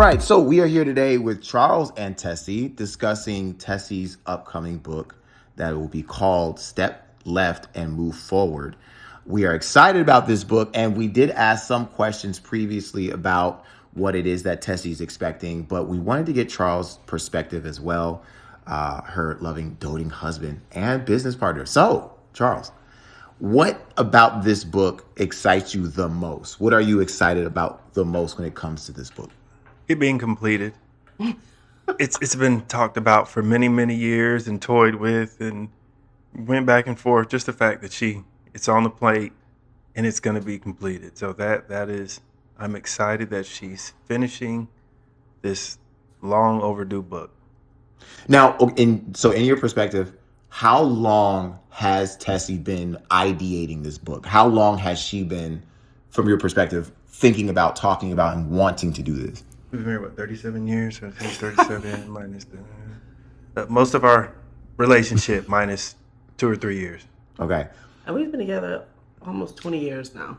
right, so we are here today with Charles and Tessie discussing Tessie's upcoming book that will be called Step Left and Move Forward. We are excited about this book, and we did ask some questions previously about what it is that Tessie's expecting, but we wanted to get Charles' perspective as well, her loving, doting husband and business partner. So, Charles, what about this book excites you the most? What are you excited about the most when it comes to this book? It being completed. It's been talked about for many, many years and toyed with and went back and forth. Just the fact that it's on the plate and it's going to be completed. So that is, I'm excited that she's finishing this long overdue book. Now, in your perspective, how long has Tessie been ideating this book? How long has she been, from your perspective, thinking about, talking about, and wanting to do this? We've been married, 37 years? So 37 minus most of our relationship minus 2 or 3 years. Okay. And we've been together almost 20 years now.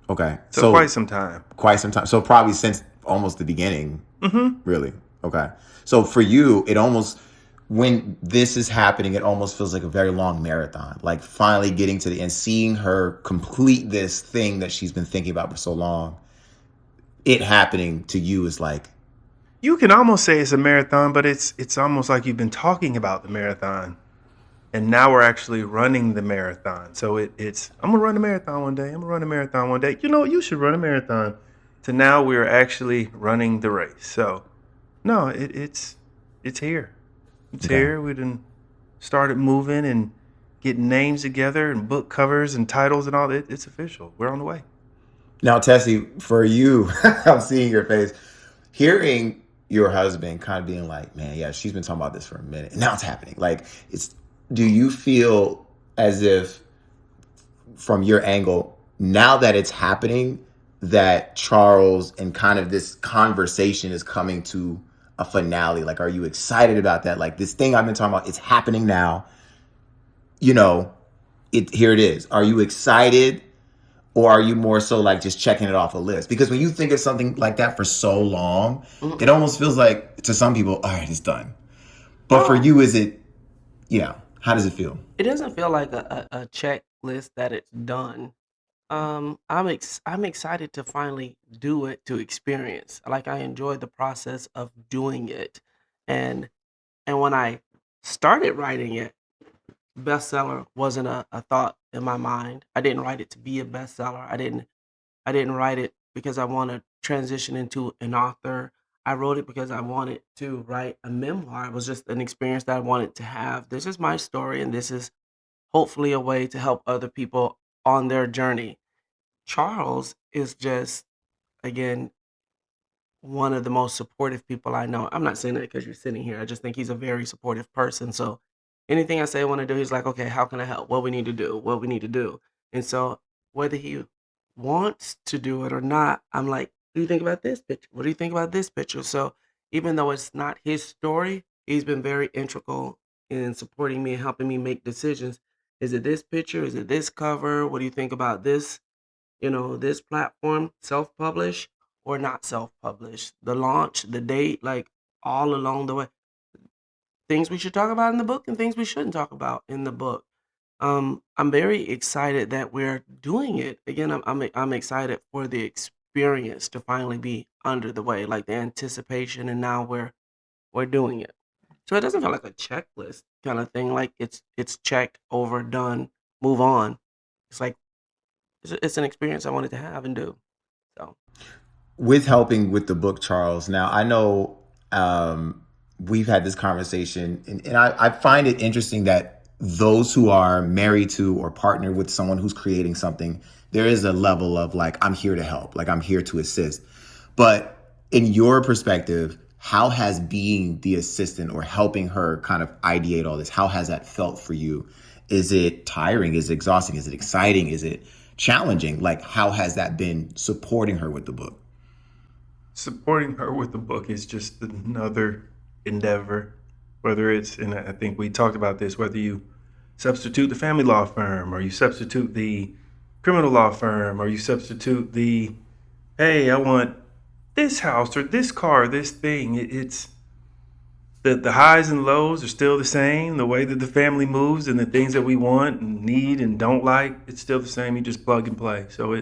Okay. So quite some time. Quite some time. So probably since almost the beginning. Mm-hmm. Really? Okay. So for you, when this is happening, it almost feels like a very long marathon. Like finally getting to the end, seeing her complete this thing that she's been thinking about for so long. It happening to you is like, You can almost say it's a marathon, but it's almost like you've been talking about the marathon, and now we're actually running the marathon. So it's I'm gonna run a marathon one day. I'm gonna run a marathon one day. You should run a marathon. To now we're actually running the race. So no, it's here. It's Okay. here. We done started moving and getting names together and book covers and titles and all that. It's official. We're on the way. now, Tessie, for you, I'm seeing your face, hearing your husband kind of being like, man, yeah, she's been talking about this for a minute, and now it's happening. Like, do you feel as if, from your angle, now that it's happening, that Charles and kind of this conversation is coming to a finale? Like, are you excited about that? Like, this thing I've been talking about, it's happening now. You know, here it is. Are you excited? Or are you more so like just checking it off a list? Because when you think of something like that for so long, it almost feels like to some people, all right, it's done. But for you, is it, how does it feel? It doesn't feel like a checklist that it's done. I'm excited to finally do it, to experience. Like I enjoy the process of doing it, and when I started writing it, bestseller wasn't a thought in my mind. I didn't write it to be a bestseller. I didn't write it because I want to transition into an author. I wrote it because I wanted to write a memoir. It was just an experience that I wanted to have. This is my story, and this is hopefully a way to help other people on their journey. Charles is just, again, one of the most supportive people I know. I'm not saying that because you're sitting here. I just think he's a very supportive person. So anything I say I want to do, he's like, okay, how can I help? What we need to do? What we need to do? And so whether he wants to do it or not, I'm like, what do you think about this picture? What do you think about this picture? So even though it's not his story, he's been very integral in supporting me and helping me make decisions. Is it this picture? Is it this cover? What do you think about this? This platform, self-publish or not self-publish, the launch, the date, like all along the way, things we should talk about in the book and things we shouldn't talk about in the book. I'm very excited that we're doing it. Again, I'm excited for the experience to finally be under the way, like the anticipation, and now we're doing it. So it doesn't feel like a checklist kind of thing. Like it's checked, over, done, move on. It's like it's an experience I wanted to have and do. So With helping with the book, Charles, now I know we've had this conversation, and I find it interesting that those who are married to or partnered with someone who's creating something, there is a level of like, I'm here to help, like I'm here to assist. But in your perspective, how has being the assistant or helping her kind of ideate all this, how has that felt for you? Is it tiring? Is it exhausting? Is it exciting? Is it challenging? Like, how has that been supporting her with the book? Supporting her with the book is just another endeavor. Whether it's, and I think we talked about this, whether you substitute the family law firm or you substitute the criminal law firm or you substitute the, hey, I want this house or this car, this thing. It's the highs and lows are still the same. The way that the family moves and the things that we want and need and don't like, it's still the same. You just plug and play. So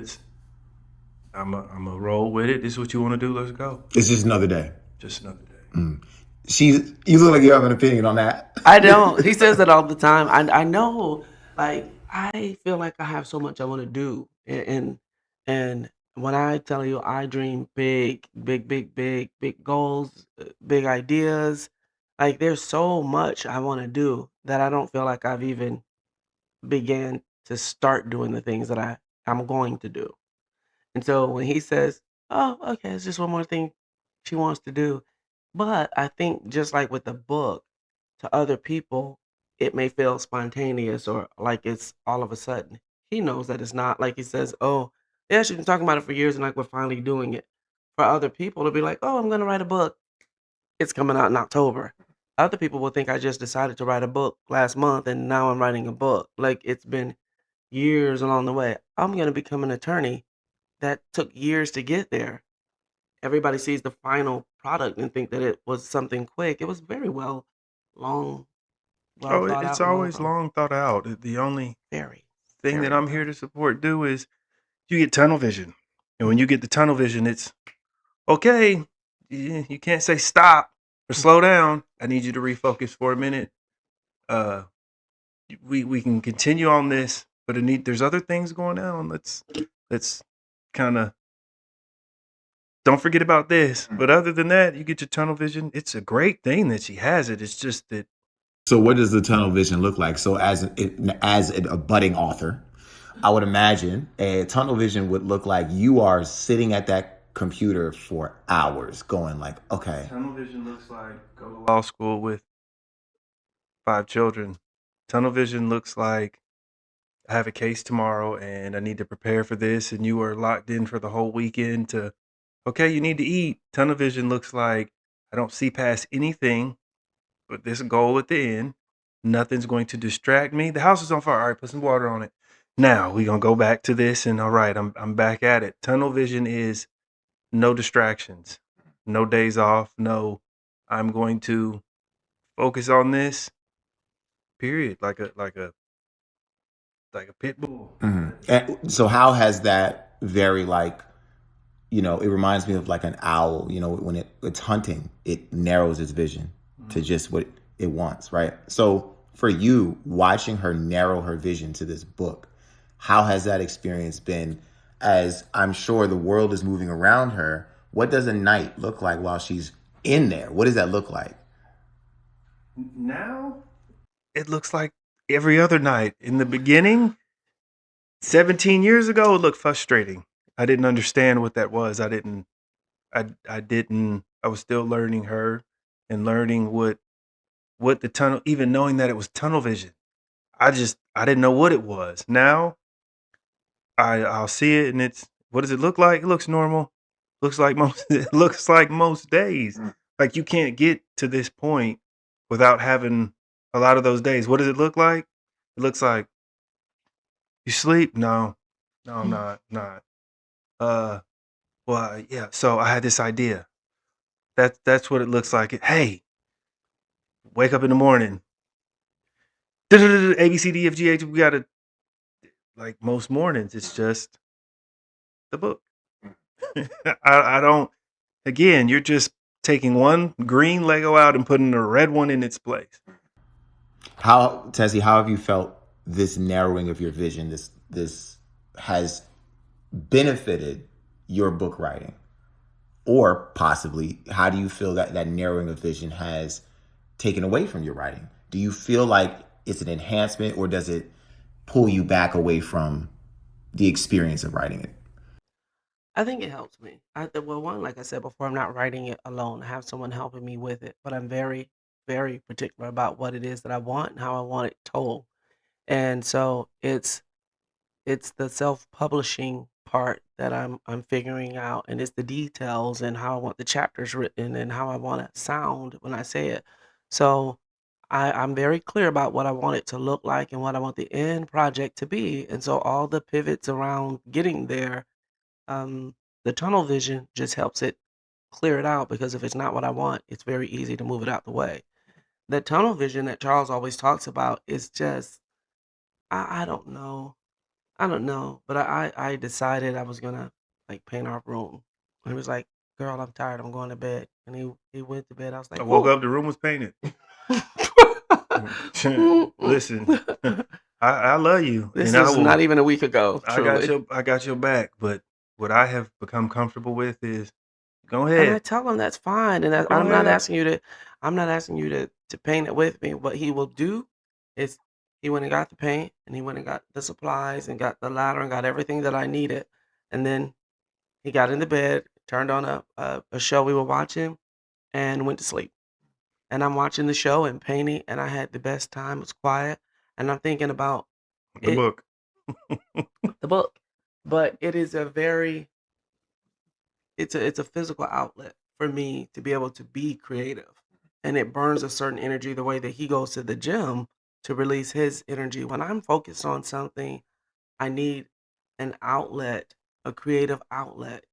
I'm a roll with it. This is what you want to do. Let's go. It's just another day. Just another day. You look like you have an opinion on that. I don't. He says that all the time. I know. Like I feel like I have so much I want to do, and when I tell you I dream big, big, big, big, big goals, big ideas. Like there's so much I want to do that I don't feel like I've even began to start doing the things that I'm going to do. And so when he says, "Oh, okay, it's just one more thing she wants to do," but I think just like with the book, to other people, it may feel spontaneous or like it's all of a sudden. He knows that it's not. Like he says, "Oh, yeah, she's been talking about it for years, and like we're finally doing it." For other people, to be like, "Oh, I'm gonna write a book. It's coming out in October." Other people will think I just decided to write a book last month, and now I'm writing a book. Like it's been years along the way. I'm gonna become an attorney that took years to get there. Everybody sees the final product and think that it was something quick. It was very long, well Oh, thought it's out, long always ago. long thought out. The only Very, thing that very I'm here well. to support do is you get tunnel vision. And when Mm, you get the tunnel vision, it's okay. You can't say stop or slow down. I need you to refocus for a minute. Uh, we can continue on this, but there's other things going on. Let's kind of don't forget about this. But other than that, you get your tunnel vision. It's a great thing that she has it. It's just that So, what does the tunnel vision look like? So, a budding author, I would imagine a tunnel vision would look like you are sitting at that computer for hours, going like, okay, tunnel vision looks like go to law school with 5 children. Tunnel vision looks like I have a case tomorrow and I need to prepare for this, and you are locked in for the whole weekend to, okay, you need to eat. Tunnel vision looks like I don't see past anything but this goal at the end. Nothing's going to distract me. The house is on fire. All right, put some water on it. Now we're gonna go back to this, and all right, I'm back at it. Tunnel vision is no distractions, no days off, no. I'm going to focus on this. Period. Like a pit bull. So how has that very like, it reminds me of like an owl, when it's hunting, it narrows its vision to just what it wants, right? So for you, watching her narrow her vision to this book, how has that experience been? As I'm sure the world is moving around her, what does a night look like while she's in there? What does that look like? Now it looks like every other night. In the beginning, 17 years ago, it looked frustrating. I didn't understand what that was. I was still learning her and learning what the tunnel, even knowing that it was tunnel vision. I didn't know what it was. Now I'll see it and it's, what does it look like? It looks normal. Looks like most it looks like most days. Like you can't get to this point without having a lot of those days. What does it look like? It looks like you sleep? No. No, I'm not. Uh well, yeah, so I had this idea. That's what it looks like. Hey, wake up in the morning. A B C D F G H. We gotta, like most mornings. It's just the book. I don't. Again, you're just taking one green Lego out and putting a red one in its place. How, Tessie, how have you felt this narrowing of your vision? This has benefited your book writing, or possibly how do you feel that that narrowing of vision has taken away from your writing? Do you feel like it's an enhancement, or does it pull you back away from the experience of writing it? I think it helps me. Well, one, like I said before, I'm not writing it alone. I have someone helping me with it, but I'm very, very particular about what it is that I want and how I want it told. And so it's the self-publishing part that I'm figuring out, and it's the details and how I want the chapters written and how I want to sound when I say it. So I'm very clear about what I want it to look like and what I want the end project to be. And so all the pivots around getting there, um, the tunnel vision just helps it clear it out, because if it's not what I want, it's very easy to move it out the way. The tunnel vision that Charles always talks about is just, I don't know. I don't know, but I decided I was gonna like paint our room. And he was like, "Girl, I'm tired. I'm going to bed." And he went to bed. I was I like, woke "Cool." up, the room was painted. Listen, I love you, This and I is not will. even a week ago, truly. I got your back. But what I have become comfortable with is go And I ahead, tell him that's fine, and go ahead. I'm not asking you to paint it with me. What he will do is he went and got the paint, and he went and got the supplies, and got the ladder, and got everything that I needed, and then he got in the bed, turned on a show we were watching, and went to sleep. And I'm watching the show and painting, and I had the best time. It's quiet, and I'm thinking about The it, book. the book. But it is a very it's a physical outlet for me to be able to be creative, and it burns a certain energy the way that he goes to the gym to release his energy. When I'm focused on something, I need an outlet, a creative outlet.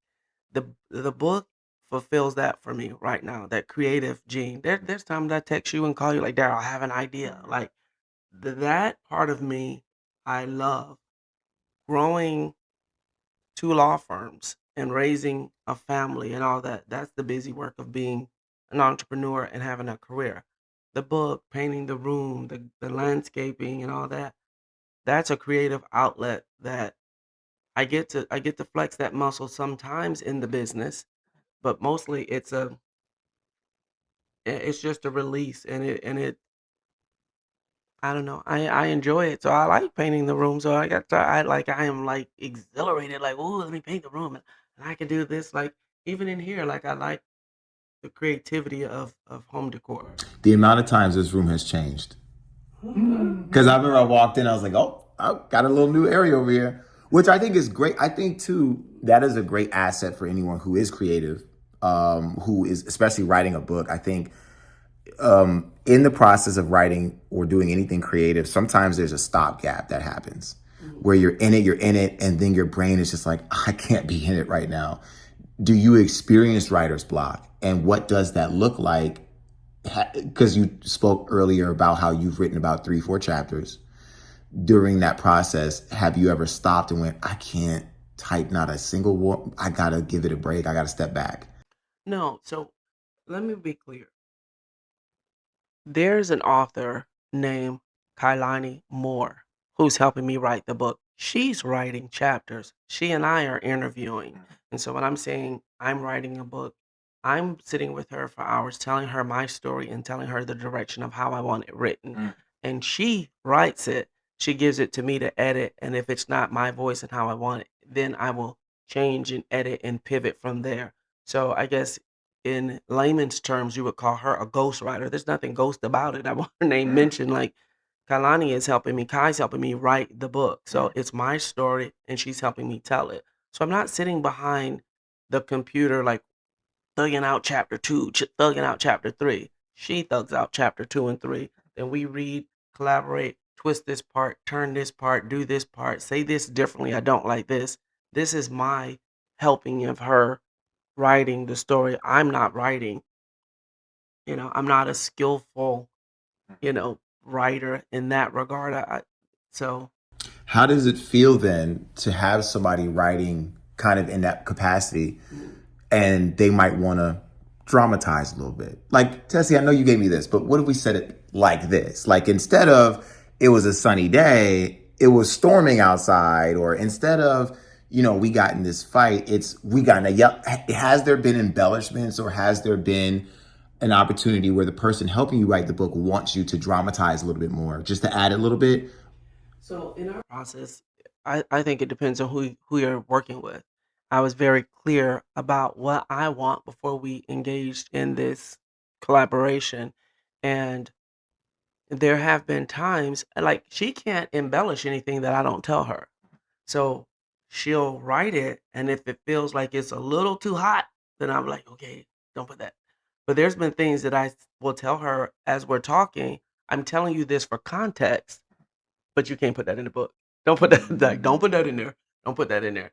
The book fulfills that for me right now, that creative gene. There's times I text you and call you like, Daryl, I have an idea. Like that part of me, I love growing two law firms and raising a family and all that. That's the busy work of being an entrepreneur and having a career. The book, painting the room, the landscaping and all that. That's a creative outlet that I get to flex that muscle sometimes in the business, but mostly it's just a release, and it I don't know. I enjoy it. So I like painting the room. So I am like exhilarated, like, "Ooh, let me paint the room, and I can do this." Like even in here, like I like the creativity of home decor. The amount of times this room has changed. Because I remember I walked in, I was like, oh, I got a little new area over here, which I think is great. I think, too, that is a great asset for anyone who is creative, who is especially writing a book. I think in the process of writing or doing anything creative, sometimes there's a stopgap that happens where you're in it, and then your brain is just like, I can't be in it right now. Do you experience writer's block? And what does that look like? Because you spoke earlier about how you've written about 3, 4 chapters. During that process, have you ever stopped and went, I can't type not a single word. I gotta give it a break. I gotta step back. No, so let me be clear. There's an author named Kailani Moore who's helping me write the book. She's writing chapters. She and I are interviewing. And so when I'm saying I'm writing a book, I'm sitting with her for hours telling her my story and telling her the direction of how I want it written. And she writes it. She gives it to me to edit. And if it's not my voice and how I want it, then I will change and edit and pivot from there. So I guess in layman's terms, you would call her a ghostwriter. There's nothing ghost about it. I want her name mentioned. Like Kalani is helping me, Kai's helping me write the book. So it's my story and she's helping me tell it. So I'm not sitting behind the computer like thugging out chapter two, thugging out chapter three. She thugs out chapter two and three. Then we read, collaborate, twist this part, turn this part, do this part, say this differently. I don't like this. This is my helping of her writing the story. I'm not writing. I'm not a skillful, writer in that regard. So How does it feel then to have somebody writing kind of in that capacity and they might want to dramatize a little bit? Like, Tessie, I know you gave me this, but what if we said it like this? Like, instead of it was a sunny day, it was storming outside, or instead of, we got in this fight, we got in a yell. Has there been embellishments, or has there been an opportunity where the person helping you write the book wants you to dramatize a little bit more, just to add a little bit? so in our process, I think it depends on who you're working with. I was very clear about what I want before we engaged in this collaboration. And there have been times like she can't embellish anything that I don't tell her. So she'll write it, and if it feels like it's a little too hot, then I'm like, okay, don't put that. But there's been things that will tell her as we're talking. I'm telling you this for context, but you can't put that in the book. Don't put that. Like, don't put that in there. Don't put that in there.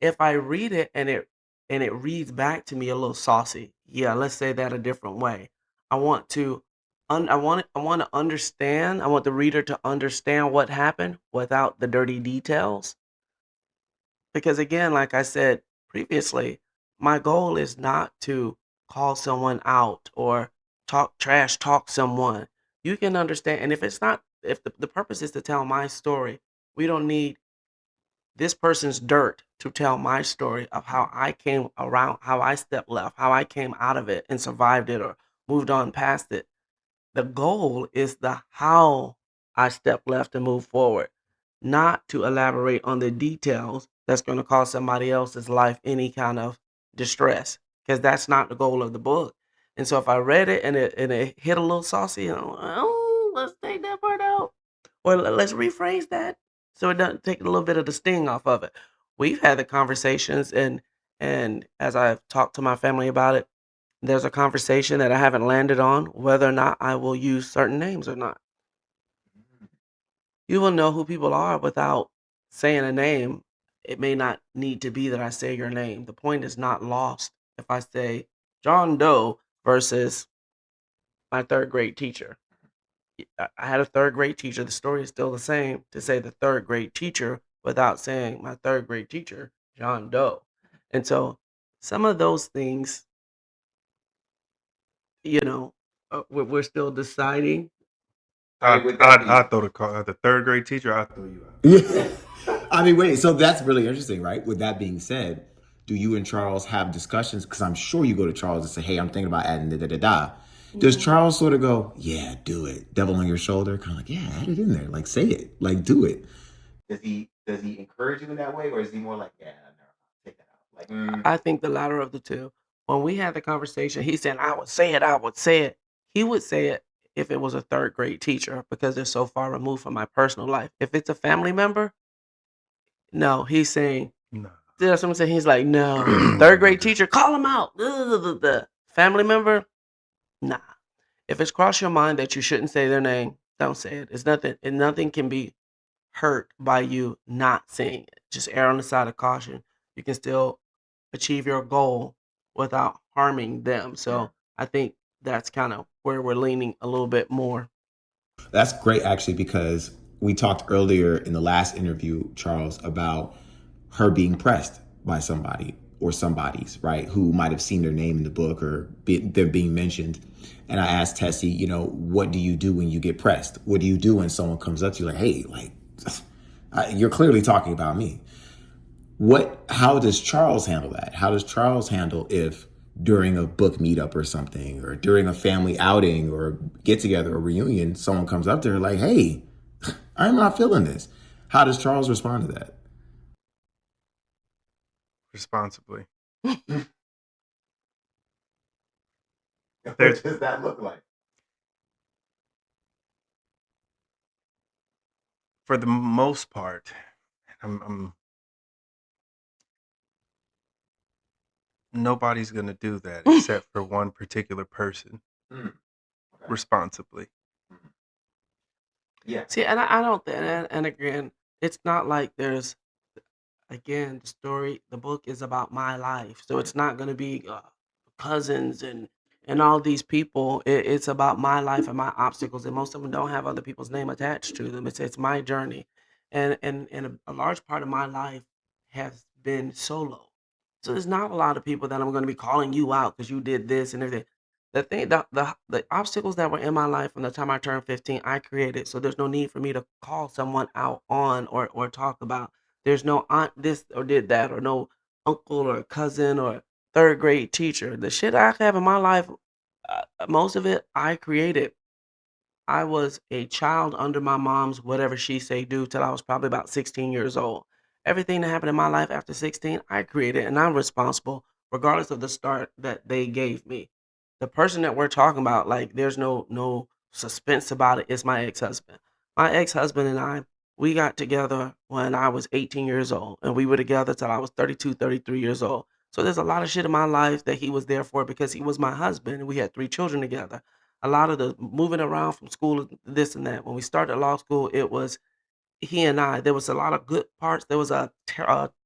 If I read it and and it reads back to me a little saucy. Yeah, let's say that a different way. I want to I want to understand. I want the reader to understand what happened without the dirty details. Because again, like I said previously, my goal is not to call someone out or talk someone. You can understand, and if it's not, if the purpose is to tell my story, we don't need this person's dirt to tell my story of how I came around, how I stepped left, how I came out of it and survived it or moved on past it. The goal is the how I step left and move forward, not to elaborate on the details that's going to cause somebody else's life any kind of distress, because that's not the goal of the book. And so if I read it and it hit a little saucy, oh, let's take that part out, or let's rephrase that so it doesn't take a little bit of the sting off of it. We've had the conversations, and as I've talked to my family about it, there's a conversation that I haven't landed on whether or not I will use certain names or not. You will know who people are without saying a name. It may not need to be that I say your name. The point is not lost if I say John Doe versus my third grade teacher. I had a third grade teacher. The story is still the same to say the third grade teacher without saying my third grade teacher, John Doe. And so some of those things, you know, we're still deciding. I mean, with that I being, throw the third grade teacher. I throw you out. yeah. I mean, wait. So that's really interesting, right? With that being said, do you and Charles have discussions? Because I'm sure you go to Charles and say, "Hey, I'm thinking about adding da da da da." Does Mhm. Charles sort of go, "Yeah, do it," devil on your shoulder, kind of like, "Yeah, add it in there, like say it, like do it." Does he encourage you in that way, or is he more like, "Yeah, no, take that out"? Like, I think the latter of the two. When we had the conversation, he said, "I would say it, I would say it." He would say it if it was a third grade teacher because they're so far removed from my personal life. If it's a family member, no, he's saying, No. that's what I'm saying. He's like, no. Third grade teacher, call him out. The family member, nah. If it's crossed your mind that you shouldn't say their name, don't say it. It's nothing, and nothing can be hurt by you not saying it. Just err on the side of caution. You can still achieve your goal without harming them. So I think that's kind of where we're leaning a little bit more. that's great, actually, because we talked earlier in the last interview, Charles, about her being pressed by somebody or somebody's, right, who might have seen their name in the book or they're being mentioned. And I asked Tessie, what do you do when you get pressed? What do you do when someone comes up to you like, hey, like, you're clearly talking about me? How does Charles handle that? How does Charles handle if during a book meetup or something, or during a family outing or get together or reunion, someone comes up to her like, hey, I'm not feeling this? How does Charles respond to that? Responsibly. What There, does that look like? for the most part, I'm nobody's gonna do that except for one particular person. Mm, okay. Responsibly. Yeah. See, and I don't, and again, it's not like there's, again, the book is about my life. So it's not going to be cousins and all these people. It's about my life and my obstacles, and most of them don't have other people's name attached to them. It's my journey, and a large part of my life has been solo. So there's not a lot of people that I'm going to be calling you out because you did this and everything. The obstacles that were in my life from the time I turned 15, I created. So there's no need for me to call someone out on or talk about. There's no aunt this or did that, or no uncle or cousin or third grade teacher. The shit I have in my life, most of it I created. I was a child under my mom's whatever she say do till I was probably about 16 years old. Everything that happened in my life after 16, I created, and I'm responsible regardless of the start that they gave me. The person that we're talking about, like, there's no suspense about it. It's my ex-husband. My ex-husband and I, we got together when I was 18 years old, and we were together till I was 32, 33 years old. So there's a lot of shit in my life that he was there for because he was my husband, and we had 3 children together. A lot of the moving around from school, this and that. When we started law school, it was he and I. There was a lot of good parts. There was a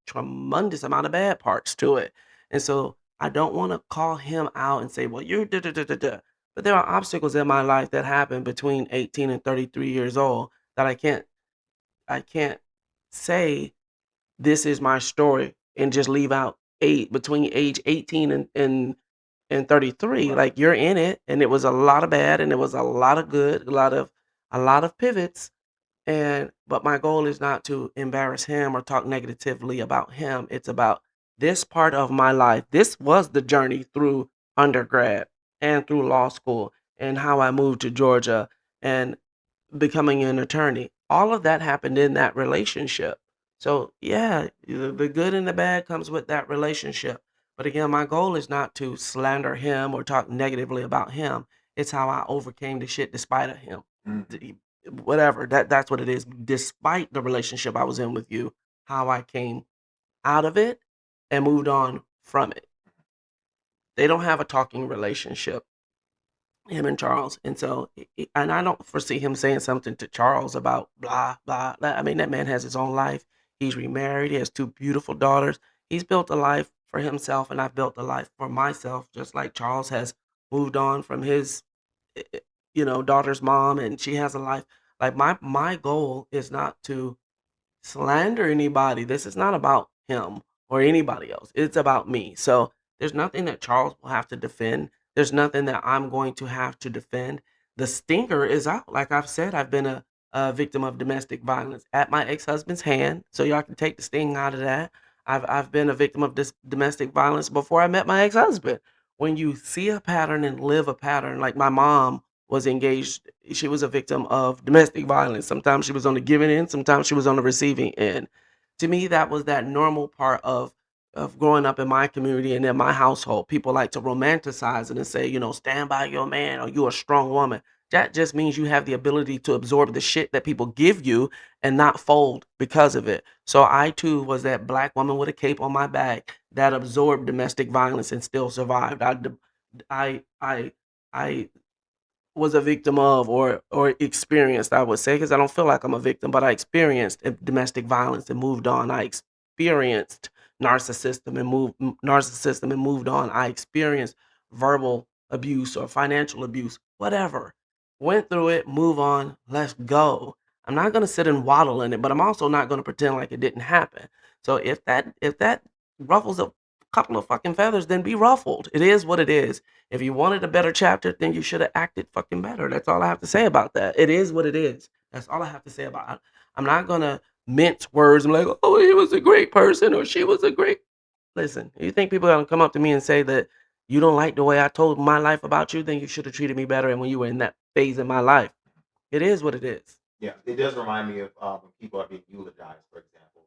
tremendous amount of bad parts to it. And so I don't want to call him out and say, well, you're da da da da da. But there are obstacles in my life that happen between 18 and 33 years old that I can't say this is my story and just leave out between age 18 and 33. Right. Like, you're in it, and it was a lot of bad and it was a lot of good, a lot of pivots. And but my goal is not to embarrass him or talk negatively about him. It's about this part of my life. This was the journey through undergrad and through law school and how I moved to Georgia and becoming an attorney. All of that happened in that relationship. So, yeah, the good and the bad comes with that relationship. But again, my goal is not to slander him or talk negatively about him. It's how I overcame the shit despite of him. Mhm. Whatever. That's what it is. Despite the relationship I was in with you, how I came out of it and moved on from it. They don't have a talking relationship, him and Charles. And so, and I don't foresee him saying something to Charles about blah, blah, blah. I mean, that man has his own life. He's remarried. He has two beautiful daughters. He's built a life for himself, and I've built a life for myself, just like Charles has moved on from his, eh, eh, daughter's mom, and she has a life. Like, my goal is not to slander anybody. This is not about him or anybody else. It's about me. So there's nothing that Charles will have to defend. There's nothing that I'm going to have to defend. The stinker is out. Like I've said, I've been a victim of domestic violence at my ex-husband's hand. So y'all can take the sting out of that. I've been a victim of this domestic violence before I met my ex-husband. When you see a pattern and live a pattern, like my mom was engaged. She was a victim of domestic violence. Sometimes she was on the giving end, sometimes she was on the receiving end. To me, that was that normal part of growing up in my community and in my household. People like to romanticize it and say, stand by your man or you're a strong woman. That just means you have the ability to absorb the shit that people give you and not fold because of it. So I too was that black woman with a cape on my back that absorbed domestic violence and still survived. I was a victim of or experienced, I would say, because I don't feel like I'm a victim, but I experienced domestic violence and moved on. I experienced narcissism and moved on. I experienced verbal abuse or financial abuse, whatever. Went through it, move on, let's go. I'm not gonna sit and waddle in it, but I'm also not gonna pretend like it didn't happen. So if that ruffles a couple of fucking feathers, then be ruffled. It is what it is. If you wanted a better chapter, then you should have acted fucking better. That's all I have to say about that. It is what it is. That's all I have to say about it. I'm not gonna mince words and like, oh, he was a great person or she was a great. Listen, you think people are gonna come up to me and say that you don't like the way I told my life about you, then you should have treated me better. And when you were in that phase in my life, it is what it is. Yeah, it does remind me of when people are being eulogized, for example.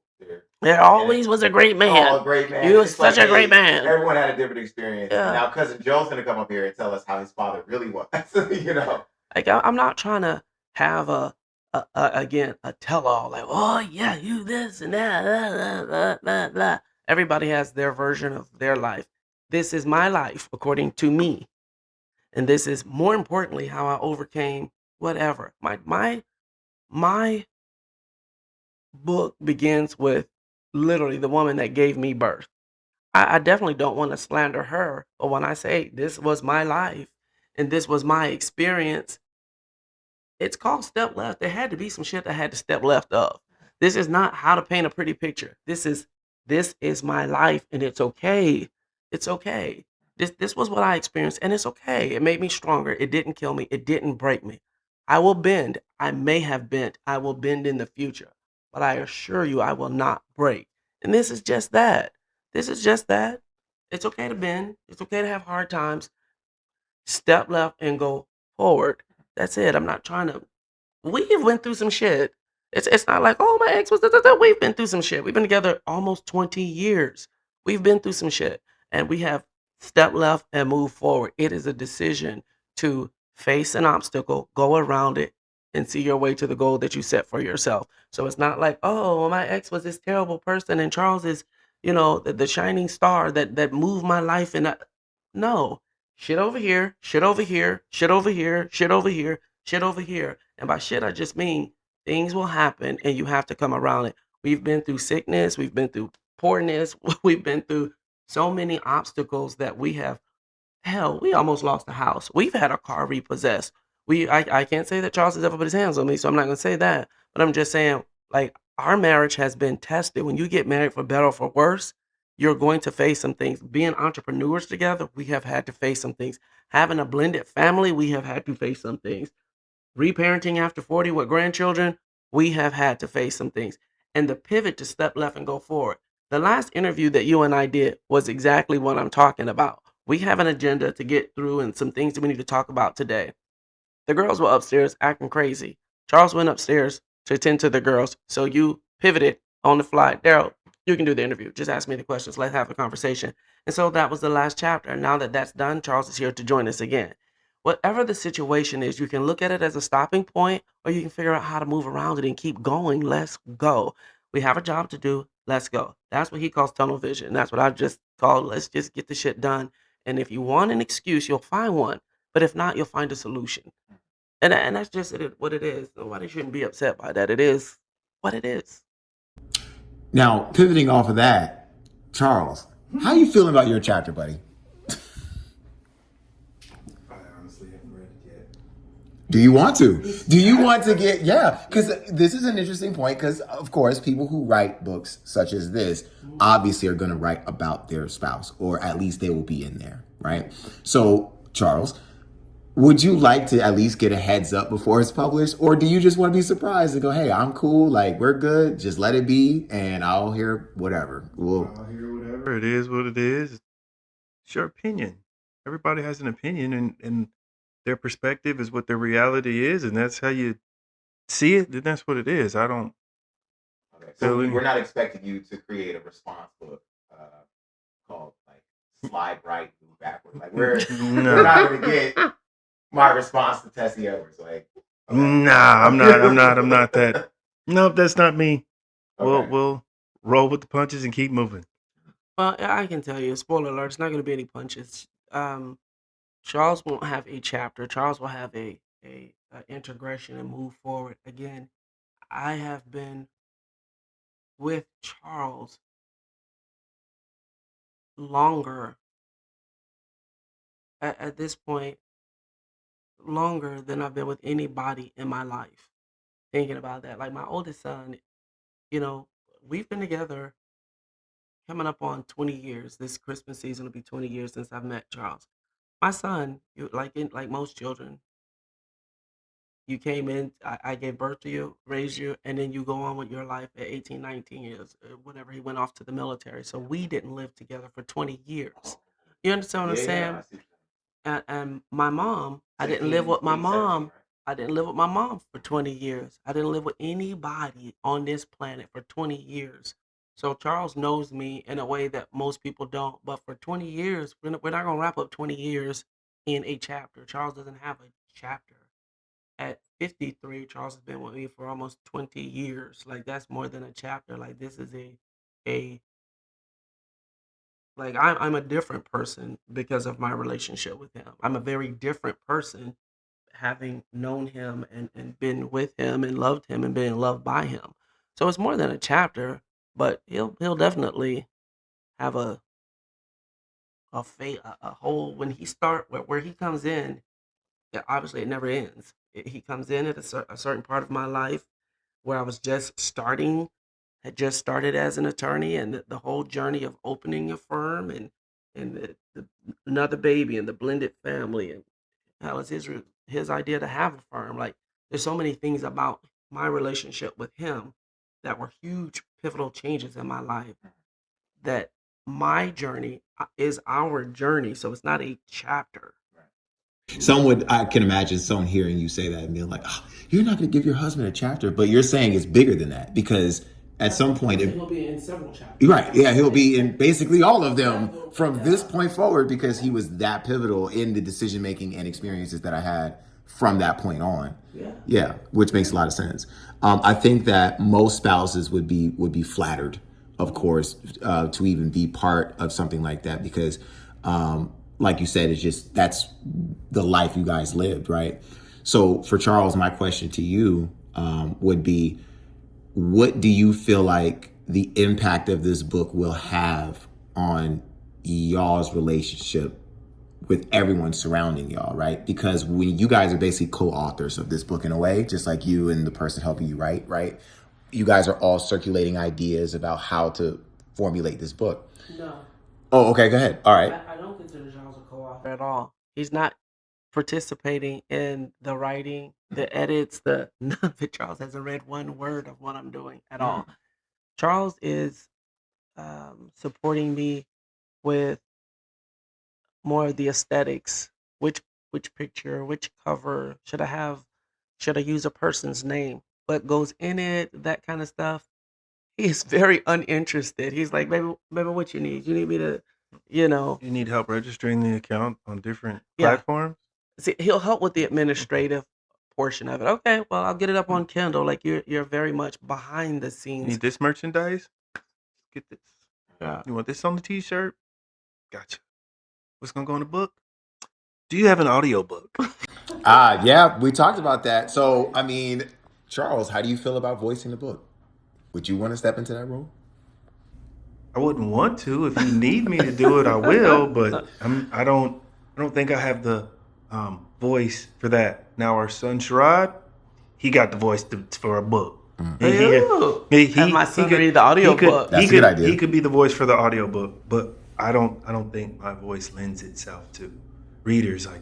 There And always was a great oh, man. great man. You was It's like, such a great hey, man. everyone had a different experience. And Yeah. now cousin Joe's gonna come up here and tell us how his father really was. you know. Like, I'm not trying to have again a tell all like, oh yeah, you this and that, blah, blah, blah, blah, blah. Everybody has their version of their life. This is my life according to me, and this is more importantly how I overcame whatever. My book begins with literally the woman that gave me birth. I definitely don't want to slander her, but when I say this was my life and this was my experience, it's called step left. There had to be some shit that had to step left of. This is not how to paint a pretty picture. This is my life and it's okay. It's okay. This was what I experienced and it's okay. It made me stronger. It didn't kill me. It didn't break me. I will bend. I may have bent. I will bend in the future. But I assure you I will not break. And this is just that. This is just that. It's okay to bend. It's okay to have hard times. Step left and go forward. That's it. I'm not trying to. We've went through some shit. It's not like, oh, my ex was da, da, da. We've been through some shit. We've been together almost 20 years. We've been through some shit. And we have step left and move forward. It is a decision to face an obstacle, go around it, and see your way to the goal that you set for yourself. So it's not like, oh, well, my ex was this terrible person and Charles is, the shining star that moved my life. And no, shit over here, shit over here, shit over here, shit over here, shit over here. And by shit, I just mean things will happen and you have to come around it. We've been through sickness, we've been through poorness, we've been through so many obstacles that we have. Hell, we almost lost a house. We've had a car repossessed. I can't say that Charles has ever put his hands on me, so I'm not gonna say that. But I'm just saying, like, our marriage has been tested. When you get married for better or for worse, you're going to face some things. Being entrepreneurs together, we have had to face some things. Having a blended family, we have had to face some things. Reparenting after 40 with grandchildren, we have had to face some things. And the pivot to step left and go forward. The last interview that you and I did was exactly what I'm talking about. We have an agenda to get through and some things that we need to talk about today. The girls were upstairs acting crazy. Charles went upstairs to attend to the girls. So you pivoted on the fly. Daryl, you can do the interview. Just ask me the questions. Let's have a conversation. And so that was the last chapter. And now that that's done, Charles is here to join us again. Whatever the situation is, you can look at it as a stopping point or you can figure out how to move around it and keep going. Let's go. We have a job to do. Let's go. That's what he calls tunnel vision. That's what I just call let's just get the shit done. And if you want an excuse, you'll find one. But if not, you'll find a solution. And that's just what it is. Nobody shouldn't be upset by that. It is what it is. Now, pivoting off of that, Charles, how you feeling about your chapter, buddy? I honestly haven't read it yet. Do you want to? Do you want to get, yeah, because this is an interesting point because, of course, people who write books such as this obviously are going to write about their spouse, or at least they will be in there, right? So, Charles, would you like to at least get a heads up before it's published? Or do you just want to be surprised and go, hey, I'm cool, like, we're good, just let it be, and I'll hear whatever. I'll hear whatever. It is what it is. It's your opinion. Everybody has an opinion, and their perspective is what their reality is, and that's how you see it, then that's what it is. I don't. Okay, so we're not expecting you to create a response book called, like, Slide Right, Move Backward. Like, we're not going to get my response to Tessie Edwards, like, okay. Nah, I'm not that. Nope, that's not me. Okay. We'll roll with the punches and keep moving. Well, I can tell you, spoiler alert, it's not going to be any punches. Charles won't have a chapter. Charles will have a integration and move forward. Again, I have been with Charles longer at this point, longer than I've been with anybody in my life. Thinking about that, like my oldest son, we've been together coming up on 20 years. This Christmas season will be 20 years since I've met Charles. My son, like most children, you came in, I gave birth to you, raised you, and then you go on with your life at 18, 19 years, whenever he went off to the military. So we didn't live together for 20 years. You understand what I'm saying? I see. And my mom, I didn't live with my 16, 17, mom. right? I didn't live with my mom for 20 years. I didn't live with anybody on this planet for 20 years. So Charles knows me in a way that most people don't. But for 20 years, we're not going to wrap up 20 years in a chapter. Charles doesn't have a chapter. At 53, Charles has been with me for almost 20 years. Like, that's more than a chapter. Like, this is a like I'm a different person because of my relationship with him. I'm a very different person having known him and been with him and loved him and been loved by him. So it's more than a chapter, but he'll definitely have a whole when he start where he comes in. Yeah, obviously it never ends. He comes in at a certain part of my life where I was just starting, had just started as an attorney, and the whole journey of opening a firm and another baby and the blended family, and how it's his idea to have a firm. Like, there's so many things about my relationship with him that were huge pivotal changes in my life, that my journey is our journey, so it's not a chapter. I can imagine someone hearing you say that and being like, oh, you're not going to give your husband a chapter, but you're saying it's bigger than that because at some point, He'll be in several chapters. right? Yeah, he'll be in basically all of them from this point forward because he was that pivotal in the decision making and experiences that I had from that point on. Yeah, which makes a lot of sense. I think that most spouses would be flattered, of course, to even be part of something like that because. Like you said, it's just that's the life you guys lived, right? So for Charles, my question to you would be, what do you feel like the impact of this book will have on y'all's relationship with everyone surrounding y'all, right? Because when you guys are basically co-authors of this book in a way, just like you and the person helping you write, right? You guys are all circulating ideas about how to formulate this book. No, Oh, okay, go ahead. All right. I don't consider Charles a co-author at all. He's not participating in the writing, the edits, the none of it. Charles hasn't read one word of what I'm doing at all. Charles is supporting me with more of the aesthetics. Which picture, which cover should I have? Should I use a person's name? What goes in it? That kind of stuff. He's very uninterested. He's like, baby, what you need? You need me to, you know, You need help registering the account on different yeah. platforms? See, he'll help with the administrative portion of it. Okay, well, I'll get it up on Kindle. Like you're very much behind the You scenes. need this merchandise? Get this. Yeah. You want this on the t-shirt? Gotcha. What's gonna go in the book? Do you have an audiobook? Yeah, we talked about that. So, I mean, Charles, how do you feel about voicing the book? Would you want to step into that role? I wouldn't want to. If you need me to do it, I will. But I don't think I have the voice for that. Now our son Sherrod, he got the voice for a book. Ooh, have my son read the audiobook. That's a good idea. He could be the voice for the audiobook, but I don't think my voice lends itself to readers. Like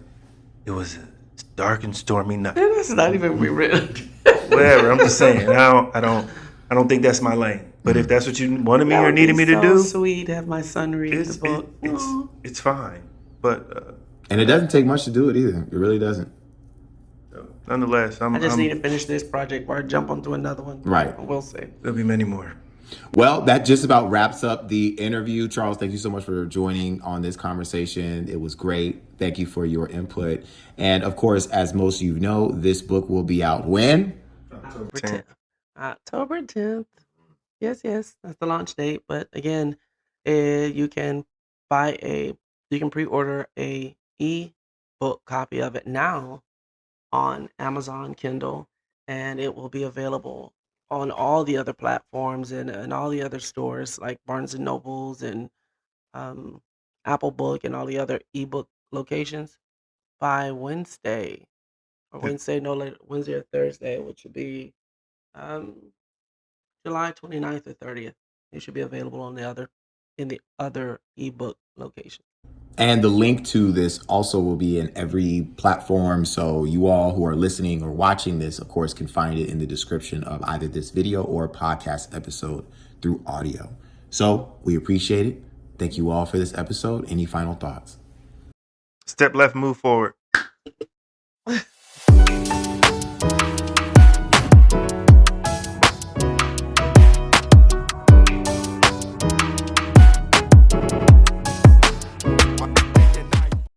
it was a dark and stormy night. That's not even rewritten. Whatever. I'm just saying. I don't think that's my lane. But if that's what you wanted me or needed me to do, sweet to have my son read the book. it's fine. But And it doesn't take much to do it either. It really doesn't. nonetheless, I just need to finish this project or jump onto another one. Right. We'll see. There'll be many more. Well, that just about wraps up the interview. Charles, thank you so much for joining on this conversation. It was great. Thank you for your input. And of course, as most of you know, this book will be out when? October 10th. October 10th. Yes, that's the launch date. But again, you can pre-order a e-book copy of it now on Amazon Kindle, and it will be available on all the other platforms and all the other stores like Barnes and Nobles and Apple Book and all the other ebook locations by Wednesday or Wednesday or Thursday, which would be um, July 29th or 30th. It should be available in the other ebook location. And the link to this also will be in every platform. So you all who are listening or watching this, of course, can find it in the description of either this video or podcast episode through audio. So we appreciate it. Thank you all for this episode. Any final thoughts? Step left, move forward.